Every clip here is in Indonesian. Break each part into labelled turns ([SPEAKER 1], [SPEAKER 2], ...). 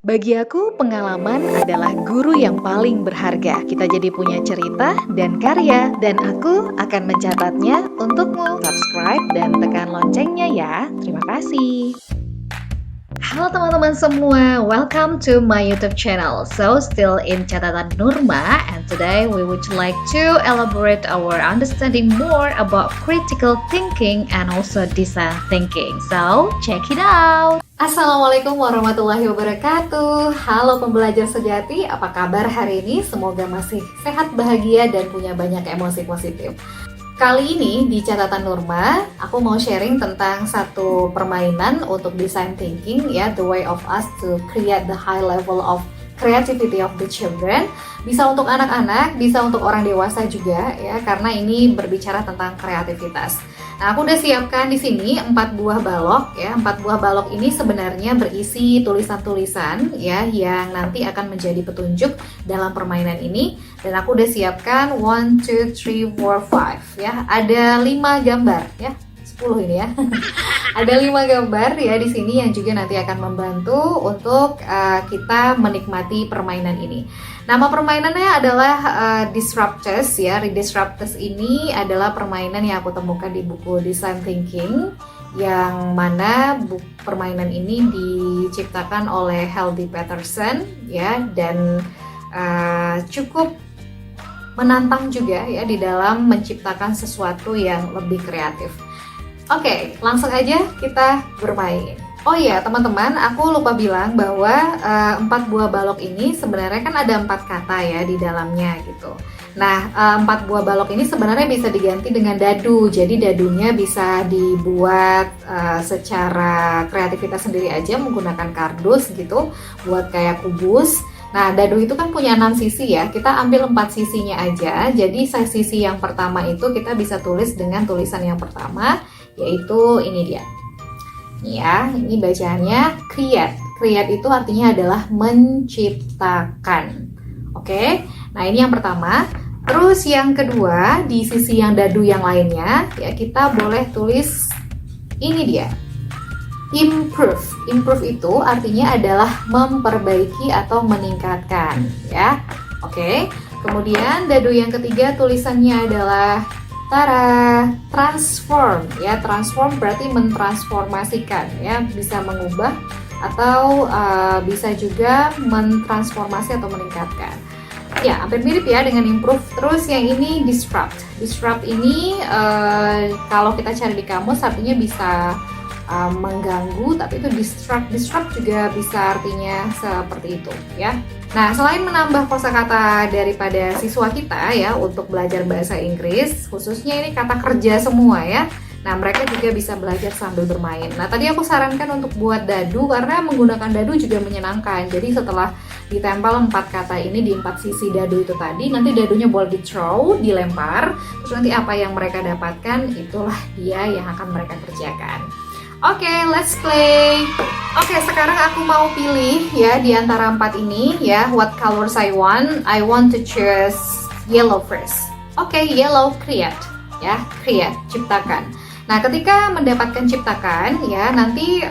[SPEAKER 1] Bagi aku, pengalaman adalah guru yang paling berharga. Kita jadi punya cerita dan karya, dan aku akan mencatatnya untukmu. Subscribe dan tekan loncengnya ya. Terima kasih. Halo teman-teman semua, welcome to my YouTube channel. So, still in Catatan Nurma, and today we would like to elaborate our understanding more about critical thinking and also design thinking. So, check it out. Assalamualaikum warahmatullahi wabarakatuh. Halo pembelajar sejati, apa kabar hari ini? Semoga masih sehat, bahagia, dan punya banyak emosi positif. Kali ini di Catatan Nurma, aku mau sharing tentang satu permainan untuk design thinking, ya, the way of us to create the high level of creativity of the children. Bisa untuk anak-anak, bisa untuk orang dewasa juga, ya, karena ini berbicara tentang kreativitas. Nah, aku udah siapkan di sini 4 buah balok, ya. 4 buah balok ini sebenarnya berisi tulisan-tulisan, ya, yang nanti akan menjadi petunjuk dalam permainan ini. Dan aku udah siapkan 1, 2, 3, 4, 5, ya. Ada 5 gambar, ya. 10 ini ya. Ada 5 gambar ya di sini yang juga nanti akan membantu untuk kita menikmati permainan ini. Nama permainannya adalah Disruptors, ya. Disruptors ini adalah permainan yang aku temukan di buku Design Thinking, yang mana permainan ini diciptakan oleh Haldy Patterson, ya, dan cukup menantang juga, ya, di dalam menciptakan sesuatu yang lebih kreatif. Oke, langsung aja kita bermain. Oh iya teman-teman, aku lupa bilang bahwa 4 buah balok ini sebenarnya kan ada 4 kata ya di dalamnya gitu. Nah, 4 buah balok ini sebenarnya bisa diganti dengan dadu. Jadi dadunya bisa dibuat secara kreativitas sendiri aja menggunakan kardus gitu, buat kayak kubus. Nah, dadu itu kan punya 6 sisi ya, kita ambil 4 sisinya aja. Jadi sisi yang pertama itu kita bisa tulis dengan tulisan yang pertama, yaitu ini dia. Ya, ini bacaannya create. Create itu artinya adalah menciptakan. Oke, nah ini yang pertama. Terus yang kedua, di sisi yang dadu yang lainnya, ya kita boleh tulis ini dia. Improve. Improve itu artinya adalah memperbaiki atau meningkatkan, ya. Oke. Kemudian dadu yang ketiga tulisannya adalah transform, ya. Transform berarti mentransformasikan, ya, bisa mengubah atau bisa juga mentransformasi atau meningkatkan. Ya, hampir mirip ya dengan improve. Terus yang ini disrupt. Disrupt ini kalau kita cari di kamus artinya bisa mengganggu, tapi itu disrupt juga bisa artinya seperti itu, ya. Nah, selain menambah kosakata daripada siswa kita ya untuk belajar bahasa Inggris, khususnya ini kata kerja semua ya. Nah, mereka juga bisa belajar sambil bermain. Nah, tadi aku sarankan untuk buat dadu karena menggunakan dadu juga menyenangkan. Jadi setelah ditempel 4 kata ini di 4 sisi dadu itu tadi, nanti dadunya boleh di-throw, dilempar, terus nanti apa yang mereka dapatkan itulah dia yang akan mereka kerjakan. Oke, let's play. Oke, sekarang aku mau pilih ya di antara 4 ini ya, what colors I want. I want to choose yellow first. Oke, yellow, create ya, create, ciptakan. Nah, ketika mendapatkan ciptakan ya, nanti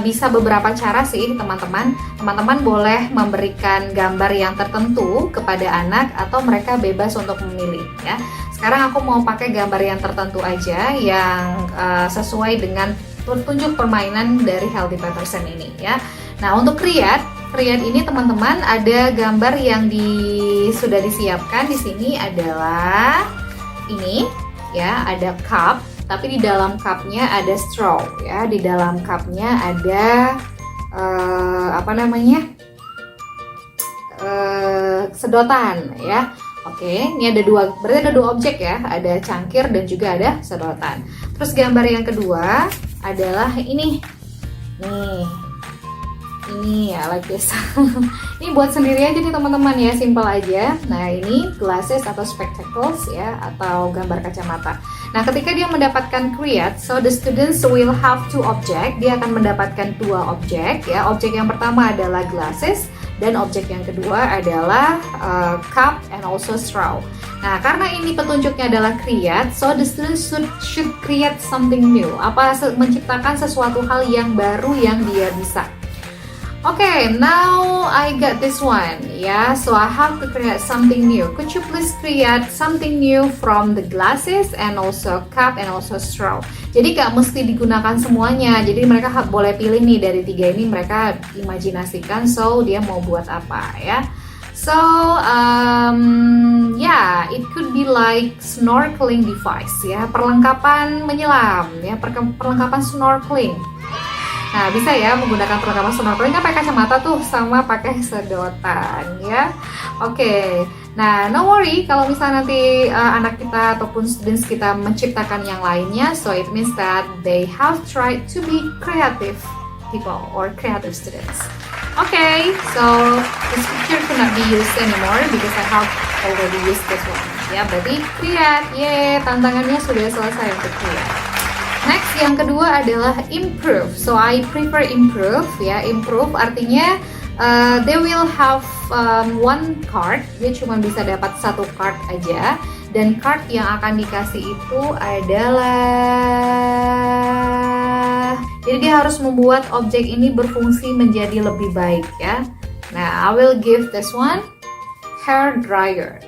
[SPEAKER 1] bisa beberapa cara sih teman-teman. Teman-teman boleh memberikan gambar yang tertentu kepada anak atau mereka bebas untuk memilih ya. Sekarang aku mau pakai gambar yang tertentu aja yang sesuai dengan tunjuk permainan dari Haldy Patterson ini ya. Nah, untuk create ini teman-teman ada gambar yang sudah disiapkan di sini adalah ini ya, ada cup, tapi di dalam cupnya ada straw ya, di dalam cupnya ada sedotan ya. Oke, ini berarti ada dua objek ya, ada cangkir dan juga ada sedotan. Terus gambar yang kedua adalah ini nih, ini ya, like this. Ini buat sendiri aja nih teman-teman ya, simple aja. Nah, ini glasses atau spectacles ya, atau gambar kacamata. Nah, ketika dia mendapatkan create, so the students will have 2 object. Dia akan mendapatkan 2 objek ya. Objek yang pertama adalah glasses dan objek yang kedua adalah cup and also straw. Nah, karena ini petunjuknya adalah create, so the students should create something new. Menciptakan sesuatu hal yang baru yang dia bisa. Oke, now
[SPEAKER 2] got this one, yeah. So I have to create something new. Could you please create something new from the glasses and also cup and also straw? Jadi gak mesti digunakan semuanya. Jadi mereka boleh pilih nih dari 3 ini, mereka imajinasikan. So dia mau buat apa ya? So yeah, it could be like snorkeling device ya, perlengkapan menyelam ya, perlengkapan snorkeling. Nah, bisa ya menggunakan perlengkapan snorkeling kan pakai kacamata tuh sama pakai sedotan ya. Oke. Nah, no worry kalau misalnya nanti anak kita ataupun students kita menciptakan yang lainnya, so it means that they have tried to be creative people or creative students. Okay, so this picture cannot be used anymore because I have already used this one. Ya, berarti create. Yeay, tantangannya sudah selesai untuk create. Next, yang kedua adalah improve. So I prefer improve ya. Improve artinya they will have one card. Dia cuma bisa dapat 1 card aja. Dan card yang akan dikasih itu adalah, jadi dia harus membuat objek ini berfungsi menjadi lebih baik ya. Nah, I will give this one hair dryer.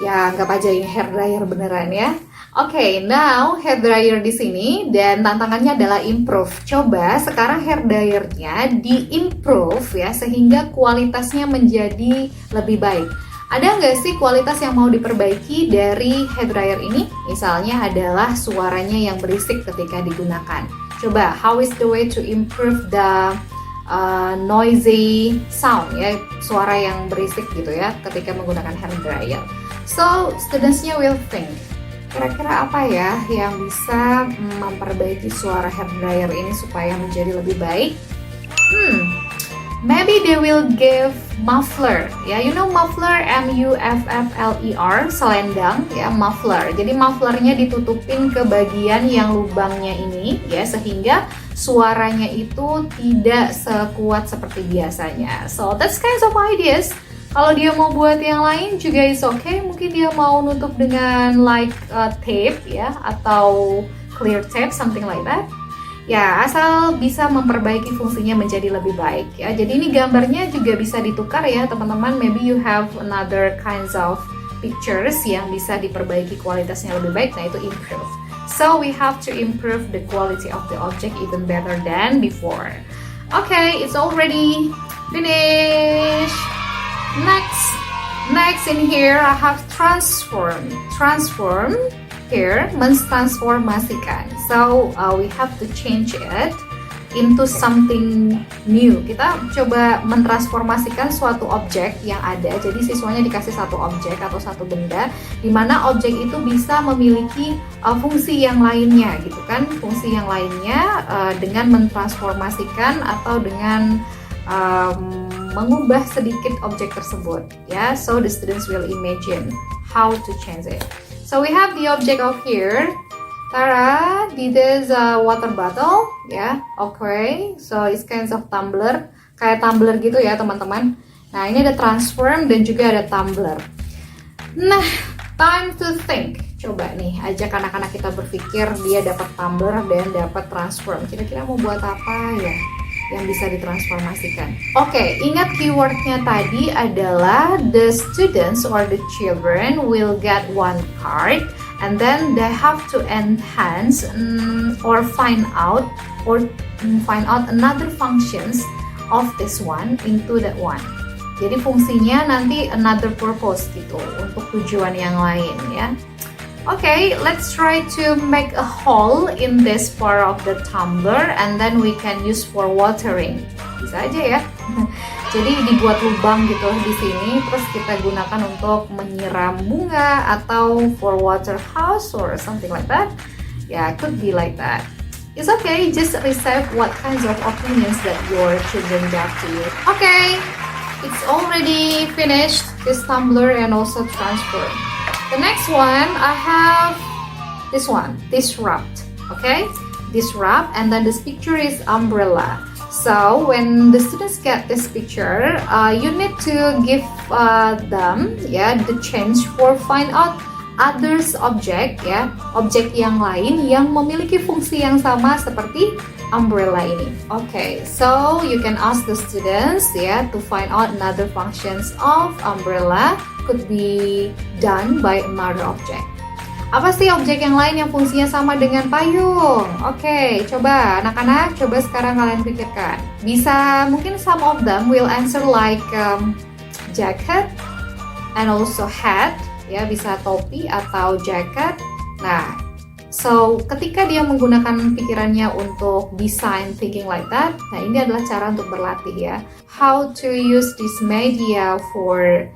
[SPEAKER 2] Ya, anggap aja ini hair dryer beneran ya. Oke, now hair dryer di sini dan tantangannya adalah improve. Coba sekarang hair dryernya di-improve ya sehingga kualitasnya menjadi lebih baik. Ada nggak sih kualitas yang mau diperbaiki dari hair dryer ini? Misalnya adalah suaranya yang berisik ketika digunakan. Coba, how is the way to improve the noisy sound ya, suara yang berisik gitu ya ketika menggunakan hair dryer. So, studentsnya will think, kira-kira apa ya yang bisa memperbaiki suara hair dryer ini supaya menjadi lebih baik? Maybe they will give muffler. Ya, you know muffler, M-U-F-F-L-E-R, selendang ya, muffler. Jadi mufflernya ditutupin ke bagian yang lubangnya ini ya, sehingga suaranya itu tidak sekuat seperti biasanya. So that's kinds of ideas. Kalau dia mau buat yang lain juga is okay. Mungkin dia mau nutup dengan like tape ya, atau clear tape, something like that. Ya, asal bisa memperbaiki fungsinya menjadi lebih baik ya. Jadi ini gambarnya juga bisa ditukar ya teman-teman. Maybe you have another kinds of pictures yang bisa diperbaiki kualitasnya lebih baik. Nah, itu improve. So we have to improve the quality of the object even better than before. Okay, it's already finished. Next in here I have transform here, mentransformasikan. So we have to change it into something new. Kita coba mentransformasikan suatu objek yang ada. Jadi siswanya dikasih satu objek atau satu benda, di mana objek itu bisa memiliki fungsi yang lainnya gitu kan. Fungsi yang lainnya dengan mentransformasikan atau dengan mengubah sedikit objek tersebut ya. So the students will imagine how to change it. So we have the object of here. Tara, this is a water bottle ya. Okay, so it's kinds of tumbler, kayak tumbler gitu ya teman-teman. Nah, ini ada transform dan juga ada tumbler. Nah, time to think. Coba nih, ajak anak-anak kita berpikir, dia dapat tumbler dan dapat transform. Kira-kira mau buat apa ya yang bisa ditransformasikan? Oke, ingat keywordnya tadi adalah the students or the children will get one card and then they have to enhance or find out another functions of this one into that one. Jadi fungsinya nanti another purpose gitu, untuk tujuan yang lain ya. Okay, let's try to make a hole in this part of the tumbler and then we can use for watering. Bisa aja ya. Jadi dibuat lubang gitu di sini, terus kita gunakan untuk menyiram bunga atau for water house or something like that. Yeah, could be like that. It's okay, just receive what kinds of opinions that your children got to you. Okay, it's already finished, this tumbler and also transfer. The next one, I have this one, this wrapped, okay? This wrap, and then this picture is umbrella. So when the students get this picture, you need to give them the change for find out others object ya, objek yang lain yang memiliki fungsi yang sama seperti umbrella ini. Okay, so you can ask the students ya to find out another functions of umbrella could be done by another object. Apa sih objek yang lain yang fungsinya sama dengan payung? Oke, coba anak-anak, coba sekarang kalian pikirkan. Bisa, mungkin some of them will answer like jacket and also hat, ya bisa topi atau jacket. Nah, so ketika dia menggunakan pikirannya untuk design thinking like that, nah ini adalah cara untuk berlatih ya. How to use this media for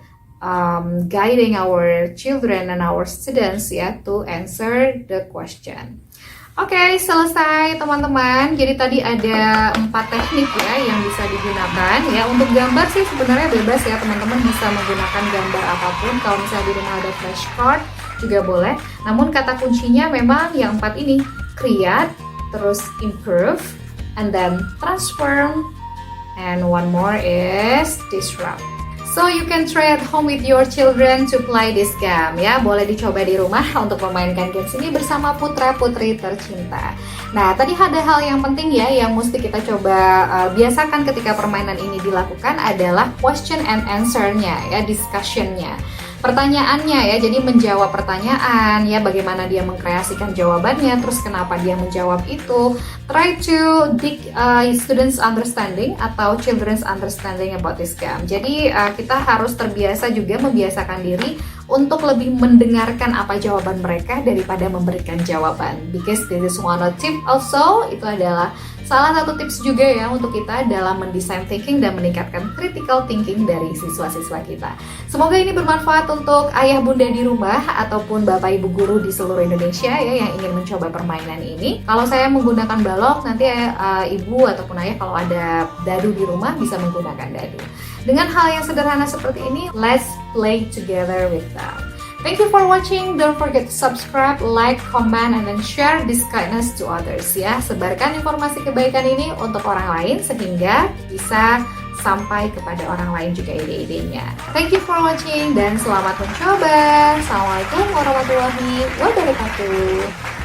[SPEAKER 2] guiding our children and our students ya to answer the question. Oke, selesai teman-teman. Jadi tadi ada 4 teknik ya yang bisa digunakan ya. Untuk gambar sih sebenarnya bebas ya, teman-teman bisa menggunakan gambar apapun. Kalau misalnya di rumah ada flashcard juga boleh. Namun kata kuncinya memang yang 4 ini, create, terus improve, and then transform, and one more is disrupt. So you can try at home with your children to play this game ya. Boleh dicoba di rumah untuk memainkan games ini bersama putra-putri tercinta. Nah, tadi ada hal yang penting ya yang mesti kita coba biasakan ketika permainan ini dilakukan adalah question and answer-nya ya, discussion-nya. Pertanyaannya ya, jadi menjawab pertanyaan ya, bagaimana dia mengkreasikan jawabannya, terus kenapa dia menjawab itu. Try to dig students understanding atau children's understanding about this game. Jadi kita harus terbiasa juga membiasakan diri untuk lebih mendengarkan apa jawaban mereka daripada memberikan jawaban. Because this is one of tip also, itu adalah salah satu tips juga ya untuk kita dalam mendesain thinking dan meningkatkan critical thinking dari siswa-siswa kita. Semoga ini bermanfaat untuk ayah bunda di rumah ataupun bapak ibu guru di seluruh Indonesia ya yang ingin mencoba permainan ini. Kalau saya menggunakan balok, nanti ibu ataupun ayah kalau ada dadu di rumah bisa menggunakan dadu. Dengan hal yang sederhana seperti ini, let's play together with them. Thank you for watching. Don't forget to subscribe, like, comment, and then share this kindness to others ya. Sebarkan informasi kebaikan ini untuk orang lain sehingga bisa sampai kepada orang lain juga ide-idenya. Thank you for watching dan selamat mencoba. Assalamualaikum warahmatullahi wabarakatuh.